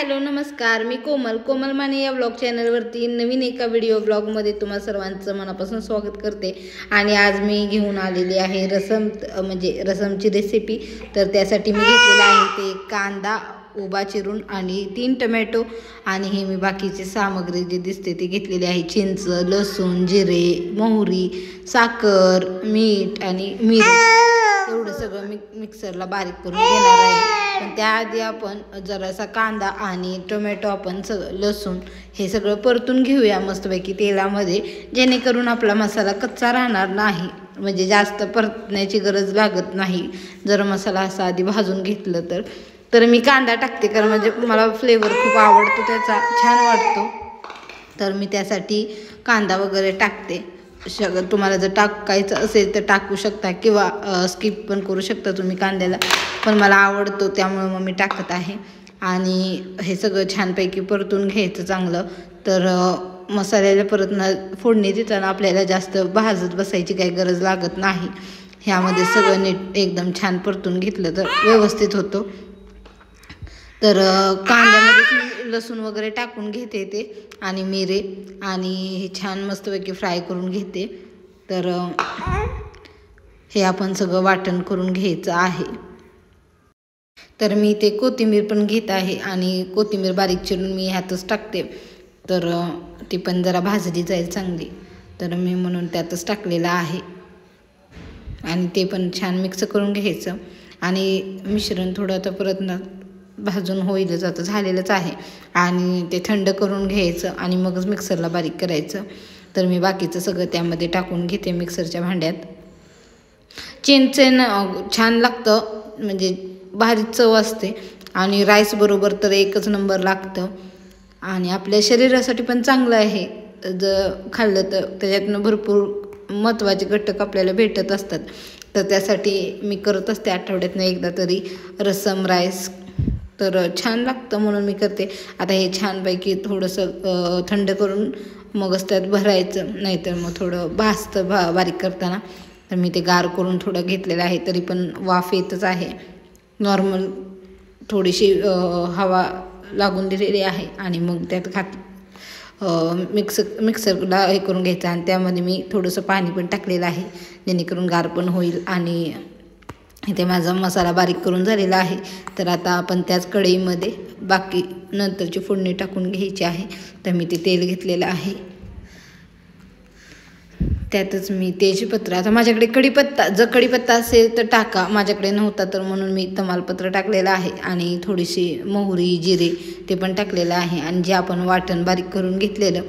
Hello नमस्कार, मी कोमल माने या blog चॅनलवरती नवीन एका व्हिडिओ ब्लॉगमध्ये तुम्हा सर्वांचं मनापासून स्वागत करते. आणि आज मी घेऊन आलेली आहे रसमची रेसिपी. तर त्यासाठी मी घेतलेला आहे ते कांदा उभा चिरून आणि 3 टोमॅटो आणि हे मी बाकीची सामग्री जी दिसते ती घेतलेली आहे. चिंच, लसूण, जिरे, मोहरी, साखर, मीठ आणि मिरची एवढं सगळं मिक्सरला बारीक करून घेणार आहे. पण त्याआधी आपण जरासा कांदा आणि टोमॅटो आपण लसूण हे सगळं परतून घेऊया मस्तपैकी तेलामध्ये, जेणेकरून आपला मसाला कच्चा राहणार नाही. म्हणजे जास्त परतण्याची गरज लागत नाही जर मसाला असा आधी भाजून घेतलं तर मी कांदा टाकते, कारण म्हणजे मला फ्लेवर खूप आवडतो, त्याचा छान वाटतो. तर मी त्यासाठी कांदा वगैरे टाकते. तुम्हाला जर टाकायचं असेल तर टाकू शकता किंवा स्किप पण करू शकता तुम्ही कांद्याला, पण मला आवडतो त्यामुळे मग मी टाकत आहे. आणि हे सगळं छानपैकी परतून घ्यायचं चांगलं. तर मसाल्याला फोडणी देताना आपल्याला जास्त भाजत बसायची काही गरज लागत नाही. ह्यामध्ये सगळं नीट एकदम छान परतून घेतलं तर व्यवस्थित होतो. तर कांद्यामध्ये लसूण वगैरे टाकून घेते ते आणि मिरे, आणि हे छान मस्तपैकी फ्राय करून घेते. तर हे आपण सगळं वाटण करून घ्यायचं आहे. तर मी ते कोथिंबीर पण घेत आहे आणि कोथिंबीर बारीक चिरून मी ह्यातच टाकते. तर ती पण जरा भाजली जाईल चांगली, तर मी म्हणून त्यातच टाकलेलं आहे. आणि ते पण छान मिक्स करून घ्यायचं. आणि मिश्रण थोडं आता परत भाजून होईलच, आता झालेलंच आहे. आणि ते थंड करून घ्यायचं आणि मगच मिक्सरला बारीक करायचं. तर मी बाकीचं सगळं त्यामध्ये टाकून घेते मिक्सरच्या भांड्यात. चिंचेनं छान लागतं, म्हणजे भारी चव असते आणि राईस बरोबर तर एकच नंबर लागतं. आणि आपल्या शरीरासाठी पण चांगलं आहे, जर खाल्लं तर त्याच्यातनं भरपूर महत्त्वाचे घटक आपल्याला भेटत असतात. तर त्यासाठी मी करत असते आठवड्यातनं एकदा तरी रसम राईस. तर छान लागतं म्हणून मी करते. आता हे छानपैकी थोडंसं थंड करून मगच त्यात भरायचं, नाहीतर मग थोडं भाजतं बारीक करताना. तर मी ते गार करून थोडं घेतलेलं आहे, तरी पण वाफ येतच आहे. नॉर्मल थोडीशी हवा लागून दिलेली आहे. आणि मग त्यात मिक्सरला हे करून घ्यायचं. आणि त्यामध्ये मी थोडंसं पाणी पण टाकलेलं आहे, जेणेकरून गार पण होईल. आणि इथे माझा मसाला बारीक करून झालेला आहे. तर आता आपण त्याच कढईमध्ये बाकी नंतरची फोडणी टाकून घ्यायची आहे. तर मी ते तेल घेतलेलं आहे, त्यातच मी तेजपत्र, आता माझ्याकडे कढीपत्ता असेल तर टाका, माझ्याकडे नव्हता तर म्हणून मी तमालपत्र टाकलेलं आहे. आणि थोडीशी मोहरी, जिरे ते पण टाकलेलं आहे. आणि जे आपण वाटण बारीक करून घेतलेलं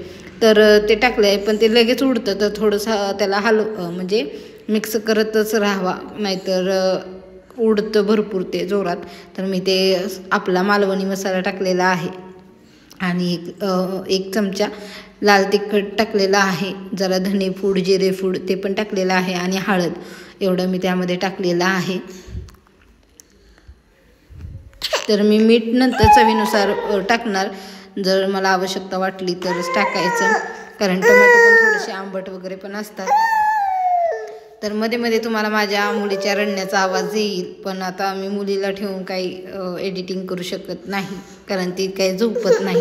तर ते टाकलं आहे, पण ते लगेच उडतं. तर थोडंसं त्याला म्हणजे मिक्स करतच राहावा, नाहीतर उडतं भरपूर ते जोरात. तर मी ते आपला मालवणी मसाला टाकलेला आहे. आणि एक चमचा लाल तिखट टाकलेला आहे, जरा धने पूड, जिरे पूड ते पण टाकलेलं आहे. आणि हळद एवढं मी त्यामध्ये टाकलेलं आहे. तर मी मीठ नंतर चवीनुसार टाकणार, जर मला आवश्यकता वाटली तरच टाकायचं, कारण टोमॅटो पण थोडेसे आंबट वगैरे पण असतात. तर मध्ये मध्ये तुम्हाला माझ्या मुलीच्या रडण्याचा आवाज येईल, पण आता मी मुलीला ठेवून काही एडिटिंग करू शकत नाही, कारण ती काही झोपत नाही.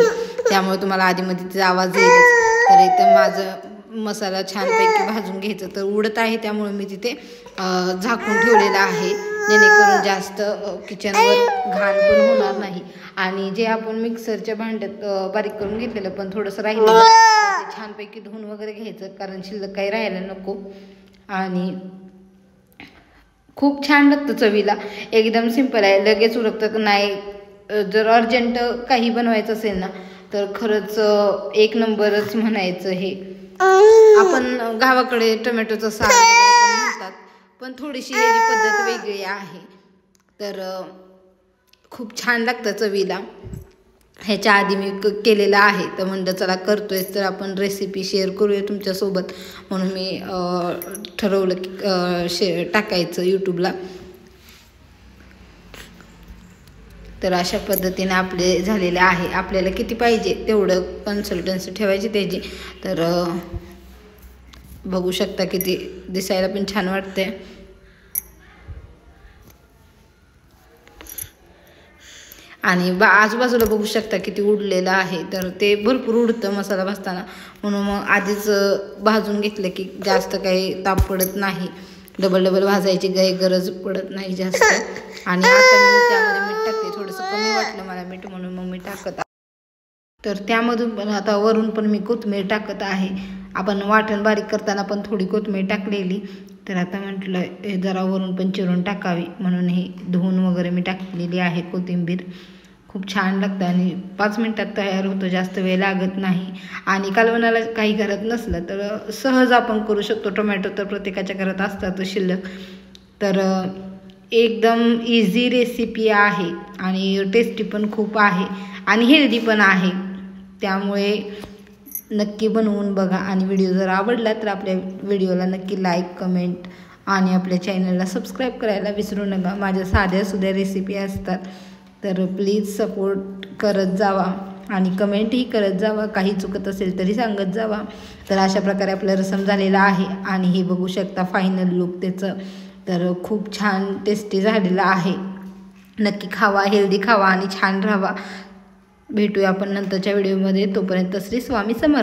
त्यामुळे तुम्हाला आधीमध्ये तिचा आवाज येईलच. तर इथं माझं मसाला छानपैकी भाजून घ्यायचं, तर उडत आहे त्यामुळे मी तिथे झाकून ठेवलेलं आहे, जेणेकरून जास्त किचनवर घाण पण होणार नाही. आणि जे आपण मिक्सरच्या भांड्यात बारीक करून घेतलेलं पण थोडंसं राहिलेलं, ते छानपैकी धुवून वगैरे घ्यायचं, कारण शिल्लक काही राहायला नको. आणि खूप छान लागतं चवीला, एकदम सिंपल आहे, लगेच उरकतं. नाही जर अर्जंट काही बनवायचं असेल ना तर खरंच एक नंबरच म्हणायचं. हे आपण गावाकडे टोमॅटोचं सार वगैरे पण म्हणतात, पण थोडीशी ह्याची पद्धत वेगळी आहे. तर खूप छान लागतं चवीला. ह्याच्या आधी मी केलेलं आहे, तर म्हणलं चला करतोय तर आपण रेसिपी शेअर करूया तुमच्यासोबत, म्हणून मी ठरवलं की टाकायचं यूट्यूबला. तर अशा पद्धतीने आपले झालेले आहे. आपल्याला किती पाहिजे तेवढं कन्सिस्टन्सी ठेवायची त्याची. तर बघू शकता किती दिसायला पण छान वाटते. आणि आजूबाजूला बघू शकता किती उडलेलं आहे. तर ते भरपूर उडतं मसाला भाजताना, म्हणून मग आधीच भाजून घेतलं की जास्त काही ताप पडत नाही. डबल भाजायची काही गरज पडत नाही जास्त. आणि आता मी त्यामध्ये मीठ टाकते. थोडंसं कमी वाटलं मला मीठ, म्हणून मग मी टाकत. तर त्यामधून पण आता वरून पण मी कोथिंबीर टाकत आहे. आपण वाटण बारीक करताना पण थोडी कोथिंबीर टाकलेली, तर आता म्हटलं हे जरा वरून पण चिरून टाकावी, म्हणून हे धुवून वगैरे मी टाकलेली आहे कोथिंबीर. खूप छान लागतं आणि 5 मिनटात तयार होतं, जास्त वेळ लागत नाही. आणि कालवणाला काही करत नसलं तर सहज आपण करू शकतो. टोमॅटो तर प्रत्येकाच्या घरात असतात शिल्लक. तर एकदम इझी रेसिपी आहे आणि टेस्टी पण खूप आहे आणि हेल्दी पण आहे. त्यामुळे नक्की बनवून बघा. आणि व्हिडिओ जर आवडला तर आपल्या व्हिडिओला नक्की लाईक, कमेंट आणि आपल्या चॅनलला सबस्क्राईब करायला विसरू नका. माझ्या साध्यासुद्धा रेसिपी असतात, तर प्लीज सपोर्ट करत जावा आणि कमेंटही करत जावा. काही चुकत असेल तरी सांगत जावा. तर अशा प्रकारे आपलं रसम झालेला आहे आणि हे बघू शकता फायनल लुक त्याचं. तर खूप छान टेस्टी झालेलं आहे. नक्की खावा, हेल्दी खावा आणि छान राहावा. भेटूया आपण नंतरच्या व्हिडिओमध्ये. तोपर्यंत श्री स्वामी समर्थ.